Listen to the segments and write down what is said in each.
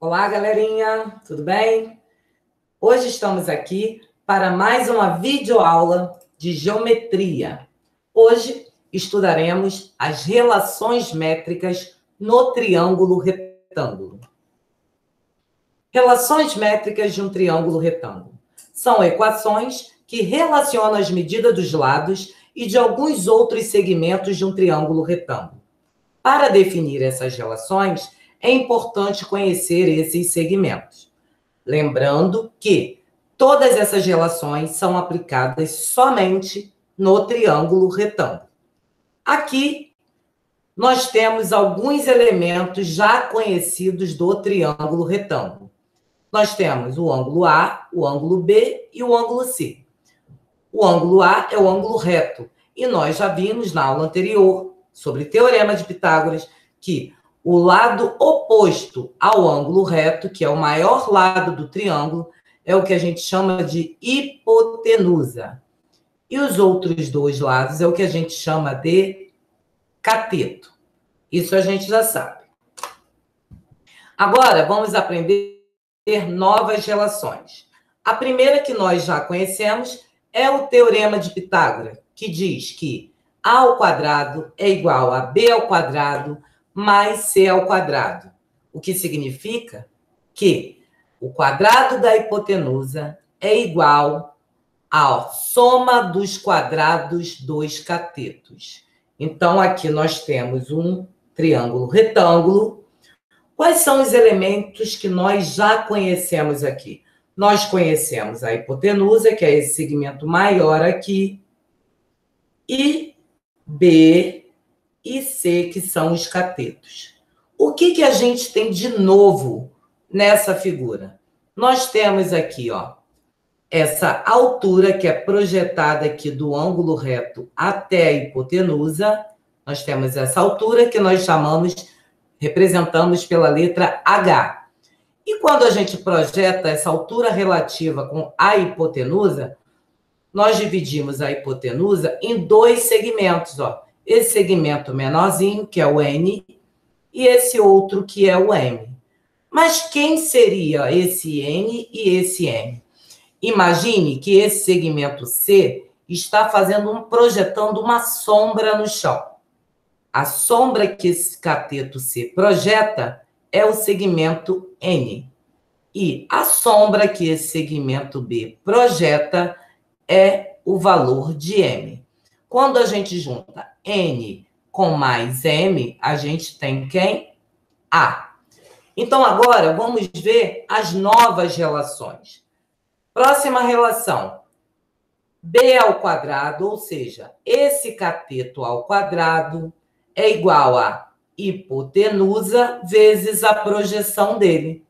Olá, galerinha, tudo bem? Hoje estamos aqui para mais uma videoaula de geometria. Hoje estudaremos as relações métricas no triângulo retângulo. Relações métricas de um triângulo retângulo. São equações que relacionam as medidas dos lados e de alguns outros segmentos de um triângulo retângulo. Para definir essas relações, é importante conhecer esses segmentos. Lembrando que todas essas relações são aplicadas somente no triângulo retângulo. Aqui, nós temos alguns elementos já conhecidos do triângulo retângulo. Nós temos o ângulo A, o ângulo B e o ângulo C. O ângulo A é o ângulo reto, e nós já vimos na aula anterior, sobre Teorema de Pitágoras, que o lado oposto ao ângulo reto, que é o maior lado do triângulo, é o que a gente chama de hipotenusa. E os outros dois lados é o que a gente chama de cateto. Isso a gente já sabe. Agora, vamos aprender novas relações. A primeira que nós já conhecemos é o Teorema de Pitágoras, que diz que A ao quadrado é igual a B ao quadrado mais C ao quadrado. O que significa que o quadrado da hipotenusa é igual à soma dos quadrados dos catetos. Então, aqui nós temos um triângulo retângulo. Quais são os elementos que nós já conhecemos aqui? Nós conhecemos a hipotenusa, que é esse segmento maior aqui, e B e C, que são os catetos. O que a gente tem de novo nessa figura? Nós temos aqui, ó, essa altura que é projetada aqui do ângulo reto até a hipotenusa. Nós temos essa altura que nós representamos pela letra H. E quando a gente projeta essa altura relativa com a hipotenusa, nós dividimos a hipotenusa em dois segmentos, ó. Esse segmento menorzinho, que é o N, e esse outro, que é o M. Mas quem seria esse N e esse M? Imagine que esse segmento C está projetando uma sombra no chão. A sombra que esse cateto C projeta é o segmento N. E a sombra que esse segmento B projeta é o valor de M. Quando a gente junta N com mais M, a gente tem quem? A. Então, agora, vamos ver as novas relações. Próxima relação. B ao quadrado, ou seja, esse cateto ao quadrado é igual a hipotenusa vezes a projeção dele.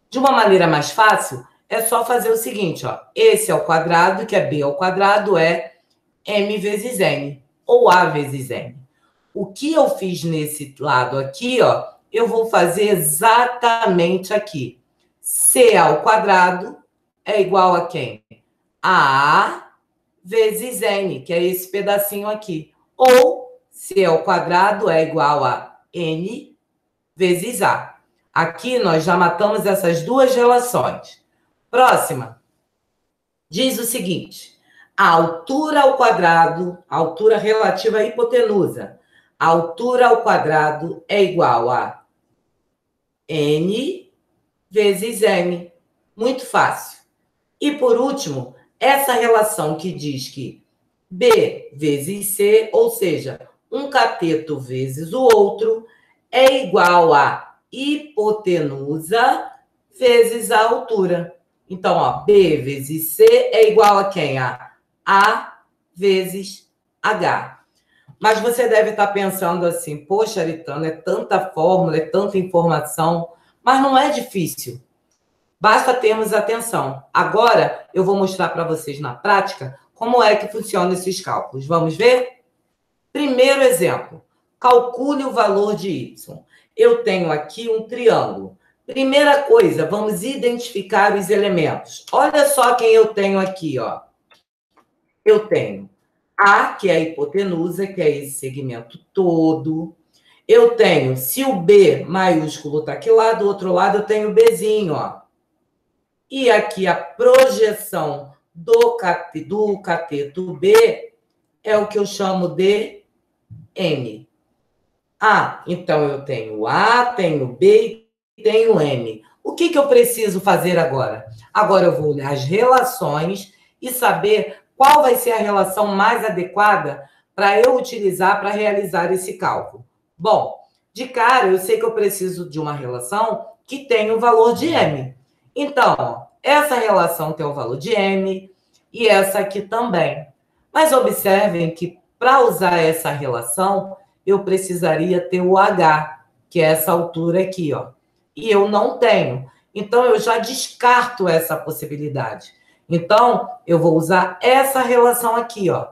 De uma maneira mais fácil, é só fazer o seguinte, ó. Esse ao quadrado, que é B ao quadrado, é M vezes N, ou A vezes N. O que eu fiz nesse lado aqui, ó, eu vou fazer exatamente aqui. C ao quadrado é igual a quem? A A vezes N, que é esse pedacinho aqui. Ou C ao quadrado é igual a N vezes A. Aqui nós já matamos essas duas relações. Próxima. Diz o seguinte: a altura ao quadrado, a altura relativa à hipotenusa, a altura ao quadrado é igual a N vezes M. Muito fácil. E, por último, essa relação que diz que B vezes C, ou seja, um cateto vezes o outro, é igual a hipotenusa vezes a altura. Então, ó, B vezes C é igual a quem? A vezes H. Mas você deve estar pensando assim, poxa, Aritana, é tanta fórmula, é tanta informação, mas não é difícil. Basta termos atenção. Agora, eu vou mostrar para vocês na prática como é que funcionam esses cálculos. Vamos ver? Primeiro exemplo. Calcule o valor de Y. Eu tenho aqui um triângulo. Primeira coisa, vamos identificar os elementos. Olha só quem eu tenho aqui, ó. Eu tenho A, que é a hipotenusa, que é esse segmento todo. Eu tenho, se o B maiúsculo está aqui lá, do outro lado eu tenho o Bzinho, ó. E aqui a projeção do cateto B é o que eu chamo de M. Então eu tenho A, tenho B e tenho M. O que eu preciso fazer agora? Agora eu vou olhar as relações e saber qual vai ser a relação mais adequada para eu utilizar para realizar esse cálculo. Bom, de cara eu sei que eu preciso de uma relação que tenha o valor de M. Então, essa relação tem o valor de M e essa aqui também. Mas observem que para usar essa relação, eu precisaria ter o H, que é essa altura aqui, ó. E eu não tenho. Então, eu já descarto essa possibilidade. Então, eu vou usar essa relação aqui, ó.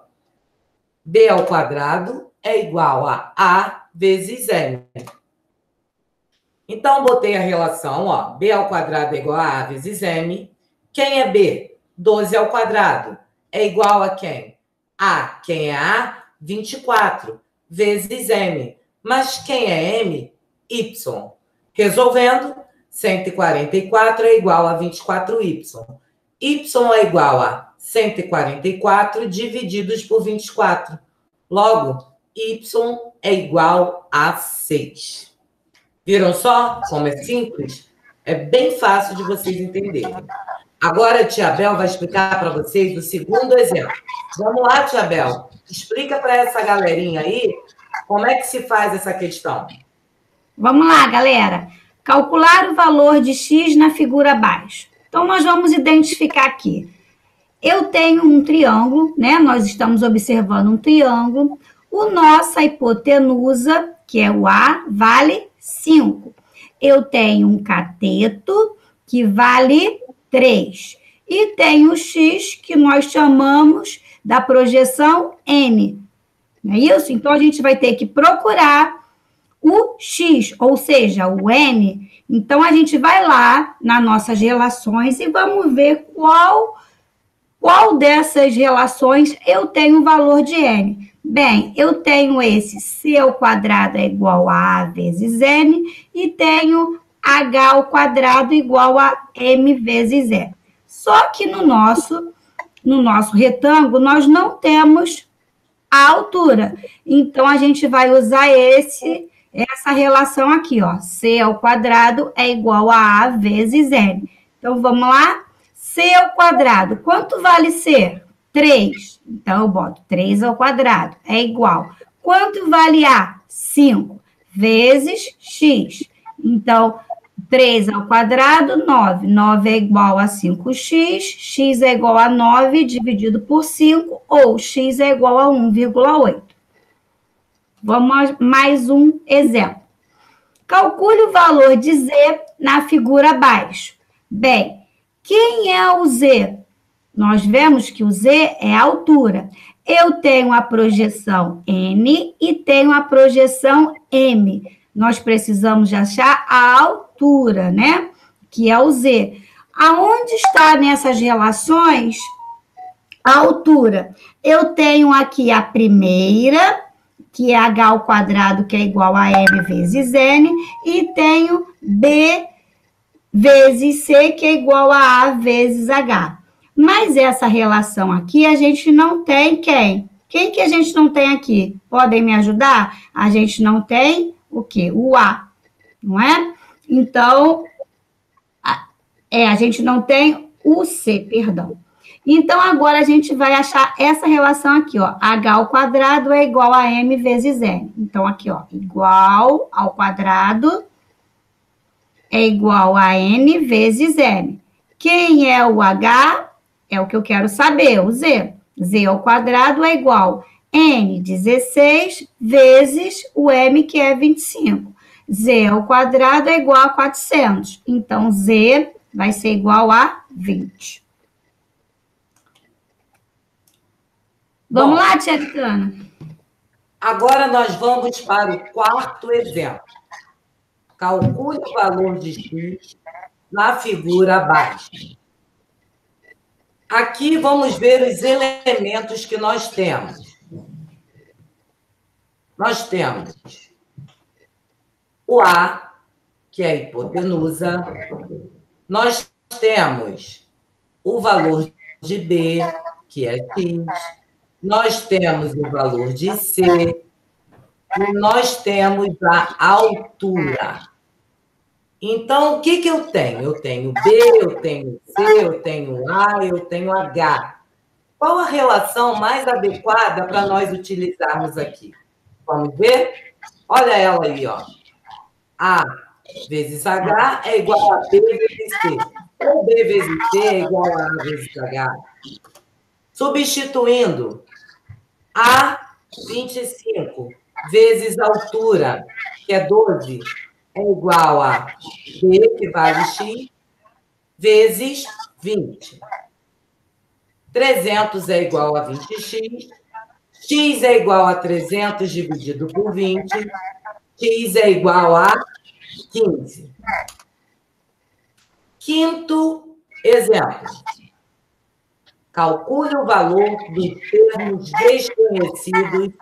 B ao quadrado é igual a A vezes M. Então, botei a relação, ó. B ao quadrado é igual a A vezes M. Quem é B? 12 ao quadrado. É igual a quem? A. Quem é A? 24 vezes M. Mas quem é M? Y. Resolvendo, 144 é igual a 24Y. Y é igual a 144 divididos por 24. Logo, Y é igual a 6. Viram só como é simples? É bem fácil de vocês entenderem. Agora a tia Bel vai explicar para vocês o segundo exemplo. Vamos lá, tia Bel. Explica para essa galerinha aí como é que se faz essa questão. Vamos lá, galera. Calcular o valor de x na figura abaixo. Então, nós vamos identificar aqui. Eu tenho um triângulo, né? Nós estamos observando um triângulo. Nossa hipotenusa, que é o A, vale 5. Eu tenho um cateto, que vale 3. E tenho o x, que nós chamamos da projeção N. Não é isso? Então, a gente vai ter que procurar o x, ou seja, o N. Então, a gente vai lá nas nossas relações e vamos ver qual dessas relações eu tenho o valor de N. Bem, eu tenho esse C ao quadrado é igual a A vezes N e tenho H ao quadrado igual a M vezes N. Só que no nosso retângulo, nós não temos a altura. Então, a gente vai usar essa relação aqui, ó. C ao quadrado é igual a A vezes N. Então, vamos lá? C ao quadrado. Quanto vale C? 3. Então, eu boto 3 ao quadrado. É igual. Quanto vale A? 5. Vezes X. Então, 3 ao quadrado, 9. 9 é igual a 5x. X é igual a 9 dividido por 5. Ou x é igual a 1,8. Vamos mais um exemplo. Calcule o valor de Z na figura abaixo. Bem, quem é o Z? Nós vemos que o Z é a altura. Eu tenho a projeção N e tenho a projeção M. Nós precisamos achar a altura, né? Que é o Z. Aonde está nessas relações a altura? Eu tenho aqui a primeira, que é H ao quadrado, que é igual a M vezes N, e tenho B vezes C, que é igual a A vezes H. Mas essa relação aqui, a gente não tem quem? Quem que a gente não tem aqui? Podem me ajudar? A gente não tem o quê? O A, não é? Então, a gente não tem o C, perdão. Então, agora a gente vai achar essa relação aqui, ó. H ao quadrado é igual a M vezes N. Então, aqui, ó, igual ao quadrado é igual a N vezes M. Quem é o H? É o que eu quero saber, o Z. Z ao quadrado é igual a N, 16, vezes o M, que é 25. Z ao quadrado é igual a 400. Então, Z vai ser igual a 20. Vamos lá, tia Ricana. Agora nós vamos para o quarto exemplo. Calcule o valor de x na figura abaixo. Aqui vamos ver os elementos que nós temos. Nós temos o A, que é a hipotenusa. Nós temos o valor de B, que é x. Nós temos o valor de C. E nós temos a altura. Então, o que eu tenho? Eu tenho B, eu tenho C, eu tenho A, eu tenho H. Qual a relação mais adequada para nós utilizarmos aqui? Vamos ver? Olha ela aí, ó. A vezes H é igual a B vezes C. Ou B vezes C é igual a vezes H. Substituindo, A, 25, vezes a altura, que é 12, é igual a B, que vale x, vezes 20. 300 é igual a 20x. X é igual a 300 dividido por 20. X é igual a 15. Quinto exemplo. Calcule o valor dos termos desconhecidos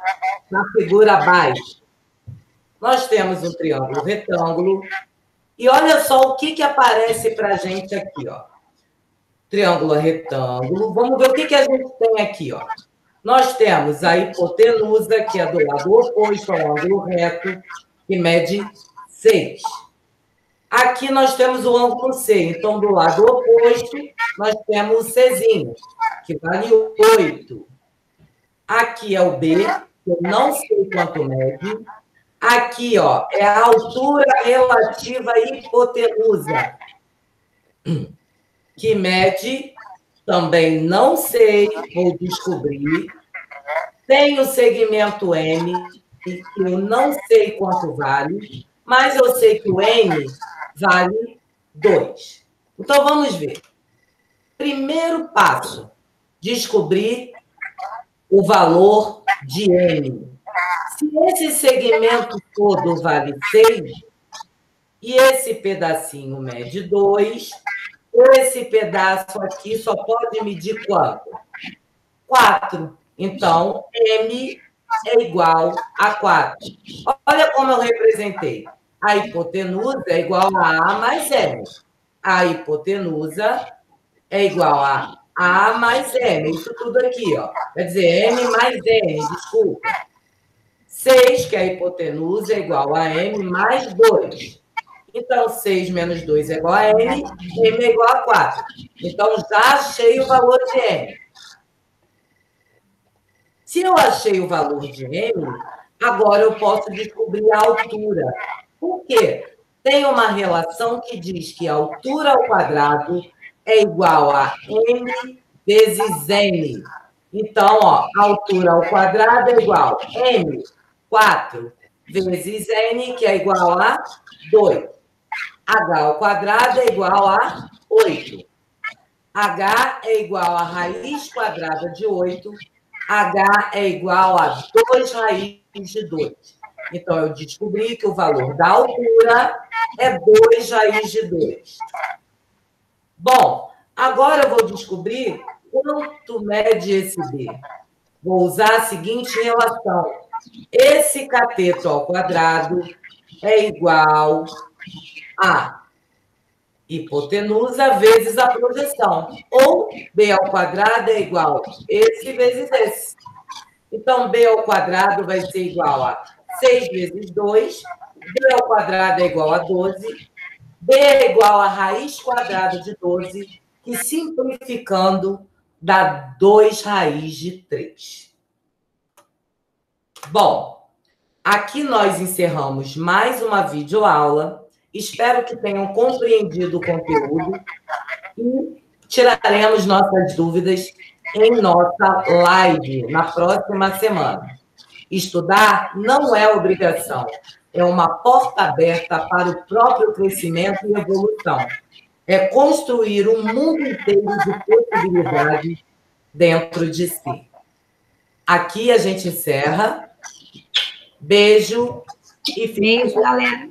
na figura abaixo. Nós temos um triângulo retângulo. E olha só o que aparece para a gente aqui, ó. Triângulo retângulo. Vamos ver o que a gente tem aqui, ó. Nós temos a hipotenusa, que é do lado oposto ao ângulo reto, que mede 6. Aqui nós temos o ângulo C. Então, do lado oposto, nós temos o Czinho, que vale 8. Aqui é o B, que eu não sei quanto mede. Aqui, ó, é a altura relativa à hipotenusa, que mede, também não sei, vou descobrir. Tem o segmento M, que eu não sei quanto vale, mas eu sei que o M vale 2. Então, vamos ver. Primeiro passo, descobrir o valor de M. Se esse segmento todo vale 6, e esse pedacinho mede 2, esse pedaço aqui só pode medir quanto? 4. Então, M é igual a 4. Olha como eu representei. A hipotenusa é igual a A mais M. A hipotenusa é igual a A mais M. Isso tudo aqui, ó. Quer dizer, M mais M, desculpa. 6, que é a hipotenusa, é igual a M mais 2. Então, 6 menos 2 é igual a M, M é igual a 4. Então, já achei o valor de M. Se eu achei o valor de M, agora eu posso descobrir a altura. Por quê? Tem uma relação que diz que a altura ao quadrado é igual a M vezes N. Então, ó, a altura ao quadrado é igual a M, 4, vezes N, que é igual a 2. H ao quadrado é igual a 8. H é igual a raiz quadrada de 8. H é igual a 2 raiz de 2. Então, eu descobri que o valor da altura é 2 raiz de 2. Bom, agora eu vou descobrir quanto mede esse B. Vou usar a seguinte relação. Esse cateto ao quadrado é igual a hipotenusa vezes a projeção. Ou B ao quadrado é igual a esse vezes esse. Então, B ao quadrado vai ser igual a 6 vezes 2. B ao quadrado é igual a 12. B é igual a raiz quadrada de 12, que simplificando dá 2 raiz de 3. Bom, aqui nós encerramos mais uma videoaula. Espero que tenham compreendido o conteúdo e tiraremos nossas dúvidas em nossa live na próxima semana. Estudar não é obrigação, é uma porta aberta para o próprio crescimento e evolução. É construir um mundo inteiro de possibilidades dentro de si. Aqui a gente encerra. Beijo e beijo, galera.